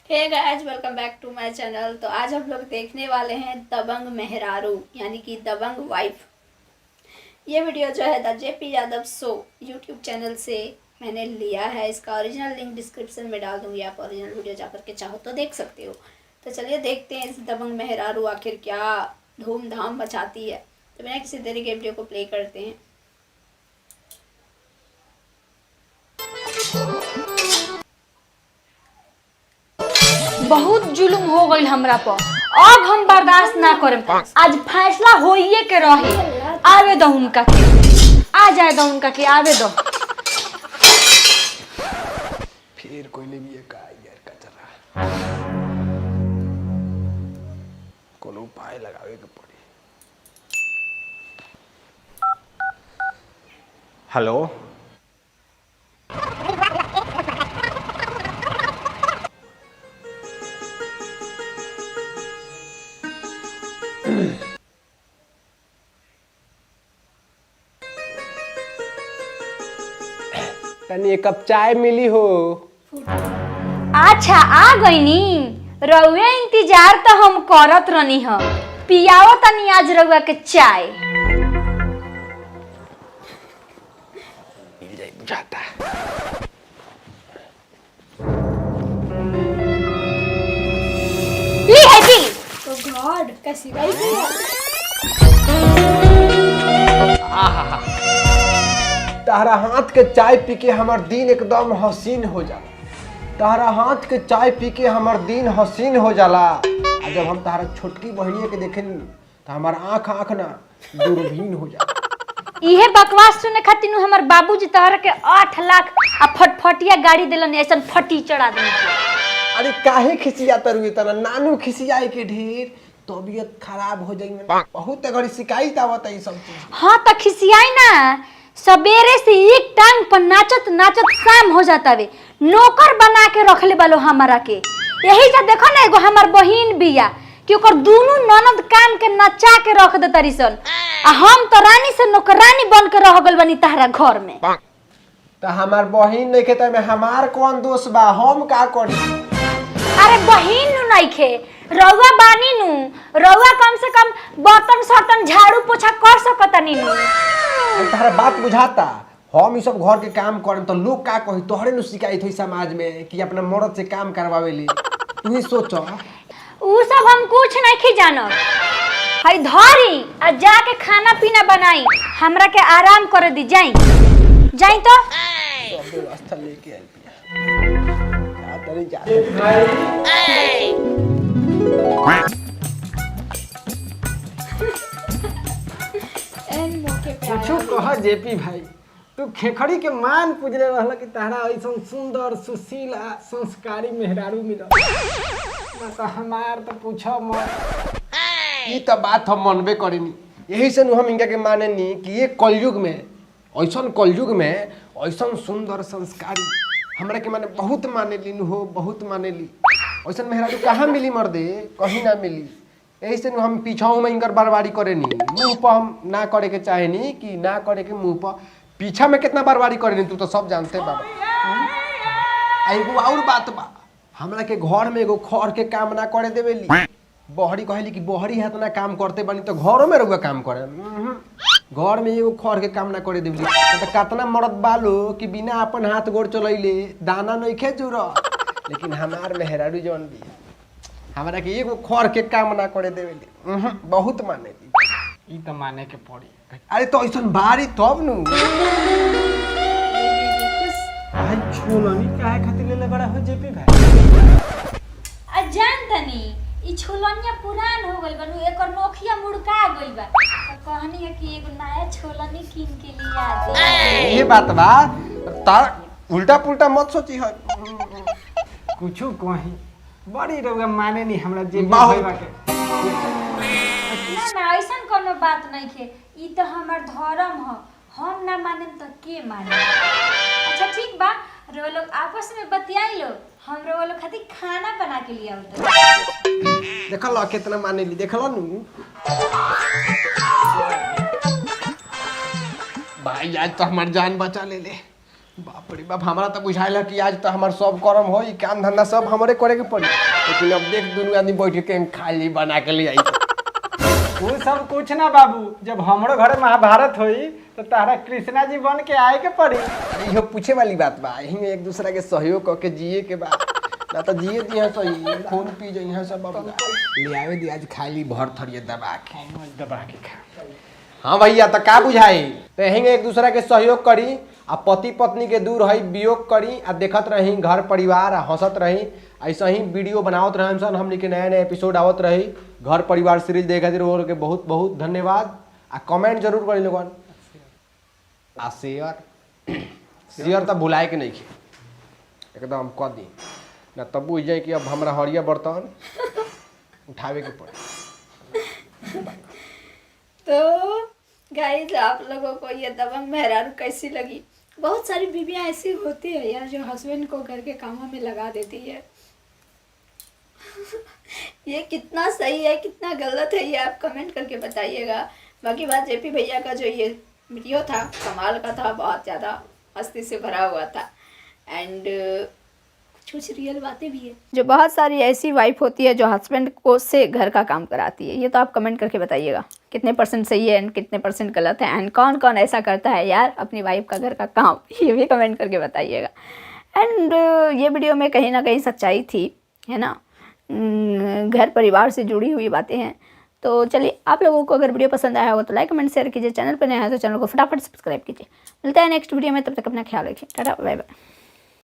हे guys, welcome back to my channel. तो आज हम लोग देखने वाले हैं दबंग मेहरारू यानी कि दबंग वाइफ। ये वीडियो जो है द जेपी यादव शो यूट्यूब चैनल से मैंने लिया है। इसका ओरिजिनल लिंक डिस्क्रिप्शन में डाल दूंगी, आप ओरिजिनल वीडियो जाकर के चाहो तो देख सकते हो। तो चलिए देखते हैं इस दबंग मेहरारू आखिर क्या धूमधाम मचाती है। तो बिना किसी देरी के वीडियो को प्ले करते हैं। बहुत जुलुम हो गई हमरा पर, अब हम बर्दाश्त ना करें। आज फैसला होइए के रही। आवे दो उनका के, आ जाए दो उनका के, आवे दो। फिर कोई ने भी ये कहा यार कचरा कोनो उपाय लगावे के पड़ी। हेलो, तनी एक कप चाय मिली हो? अच्छा आ गई नी, रउए इंतजार तो हम करत रहनी ह। पियाओ तनी आज रउआ के चाय। मिल जाए बुझाता। ली है जी। तो गॉड कैसी वाइफ है। तारा हाथ के चाय पी के हमार दिन एकदम हसीन हो जाला। तारा हाथ के चाय पी के हमार दिन हसीन हो जाला। आ जब हम तारा छोटकी बहनिया के देखेनी तो हमार आँख ना दूरबीन हो जाला। इहे बकवास सुने खातिर नु हमर बाबूजी तहर के 8 लाख आ फटफटिया गाड़ी देलन, ऐसन फटी चढ़ा देन। अरे काहे खिसियाता रुई तना? नानू खिसियाए के ढेर तबीयत खराब हो जाई। बहुत घड़ी शिकायत आवत है ई सब चीज। हाँ तो खिसियाई ना, सवेरे से एक टांग पर नाचत नाचत शाम हो जाता वे। नौकर बना के रखले बालो हमारा के। यही जा देखो ना, एगो हमार बहिन बिया कि ओकर दोनों ननद काम के नचा के रख दे तरी सन, आ हम तो रानी से नौकरानी बन के रह गल बनी तहरा घर में। तो हमार बहिन नहीं खेता में हमार कौन दोष बा? हम का करी? अरे बहिन नु नहीं खे, रउआ बानी नु। रउआ कम से कम बर्तन सर्तन झाड़ू पोछा कर सकतनी नु। तारा बात बुझाता? हम ई सब घर के काम करम तो लोग का कही? तोहरे नु शिकायत होई समाज में कि अपना मर्द से काम करवावे ली। तू ही सोचो। उ सब हम कुछ नहीं खी जानत। हई धरी आ जाके खाना पीना बनाई, हमरा के आराम करे दी। जाई जाई तो सब व्यवस्था लेके आइल बिया। आ तरी जा एन मौके पे आया। कुछ कह जेपी भाई, तू खेखड़ी के मान पूजले रहल कि तारा ऐसन सुंदर सुशील आ संस्कारी मेहरारू मिलल। ना तो हमार तो पूछो मत। ई तो बात हम मनबे करेनी। यही से हम इनका के माने नी कि ये कलयुग में, ऐसन कलयुग में ऐसन सुंदर संस्कारी हमरा के माने बहुत माने लीन हो, बहुत माने ली। ऐसन मेहरारू कहाँ मिली मर्दे? कहीं ना मिली। यही से हम पीछाओं में इनकर बर्बादी करे नी। मुंह पर हम ना करे के चाहे नी कि ना करे के मुंह पर, पीछा में कितना बर्बादी करे नी तू तो सब जानते बाबा। एगो और बात बा, हमरा के घर में एगो खर के काम ना करे देवेली। बहरी कहली कि बहरी हाथ ना काम करते बनी तो घरों में रहुआ काम करे। घर में एगो खर के काम ना करे देवेली। तो कितना मर्द बालो कि बिना अपन हाथ गोड़ चलैले दाना नहीं खे जुरा। लेकिन हमार मेहरारू जवन भी हमरा के एगो खर के काम ना करे देवेली। बहुत माने ली। ई तो माने के पड़ी। अरे तो ऐसन बारी तब नु भाई छोलनी काहे खातिर लेले बड़ा हो जेपी भाई? आ जान तनी ई छोलनिया पुरान हो गइल बनु, एकर नोखिया मुड़का गइल बा। तो कहनी है कि एगो नया छोलनी किन के लिया दे। ये बात बा। तार उल्टा पुल्टा मत सोची है। कुछो कही बड़ी रउआ माने नहीं हमरा जेपी बहुत। भाई के। ना ना ऐसन कोनो बात नहीं खे। ई तो हमर धर्म ह, हम ना माने तो के माने। अच्छा ठीक बा, रो लोग आपस में बतियाई लो, हम रो लोग खातिर खाना बना के लिया उधर। देखल कितना माने ली, देखल नु भाई आज तो हमार जान बचा ले ले। बाप रे बाप, हमारा तो बुझाइल कि आज तो हमार सब कर्म हो, काम धंधा सब हमारे करे के पड़ी, लेकिन अब देख दोनों आदमी बैठ के खा ली बना के ले आई। वो सब कुछ ना बाबू, जब हमरो घर महाभारत होई तो तारा कृष्णा जी बन के आए के पड़ी। अरे इहो पूछे वाली बात बा, यही में एक दूसरा के सहयोग करके जिए के बा, ना तो जिए दिया सही खून पी जाइए सब बाबू। ले आवे दी आज खा ली भर थरिए दबा के खा। हाँ भैया, तो का बुझाई, तो यही में एक दूसरा के सहयोग करी आ पति पत्नी के दूर है वियोग करी आ देखत रही घर परिवार आ हंसत रही। ऐसा ही वीडियो बनावत रहे सन, हमने के नया नया एपिसोड आवत रही। घर परिवार सीरीज देखे खातिर वो के बहुत बहुत धन्यवाद। आ कमेंट जरूर करी लोगन, आ शेयर तो भुलाए के नहीं एकदम कह दी ना, तब बुझ जाए कि अब हमरा हरिया बर्तन उठावे के पड़े। तो गाइस, आप लोगों को ये दबंग मेहरारू कैसी लगी? बहुत सारी बीवियां ऐसी होती है यार जो हस्बैंड को घर के कामों में लगा देती है। ये कितना सही है कितना गलत है ये आप कमेंट करके बताइएगा। बाकी बात जेपी भैया का जो ये वीडियो था कमाल का था, बहुत ज़्यादा मस्ती से भरा हुआ था एंड कुछ रियल बातें भी है। जो बहुत सारी ऐसी वाइफ होती है जो हस्बैंड को से घर का काम कराती है, ये तो आप कमेंट करके बताइएगा कितने परसेंट सही है एंड कितने परसेंट गलत है, एंड कौन कौन ऐसा करता है यार अपनी वाइफ का घर का काम, ये भी कमेंट करके बताइएगा। एंड ये वीडियो में कहीं ना कहीं सच्चाई थी, है ना, घर परिवार से जुड़ी हुई बातें हैं। तो चलिए, आप लोगों को अगर वीडियो पसंद आया होगा तो लाइक कमेंट शेयर कीजिए, चैनल पर नया है तो चैनल को फटाफट सब्सक्राइब कीजिए। मिलता है नेक्स्ट वीडियो में, तब तक अपना ख्याल रखिए, टाटा बाय बाय।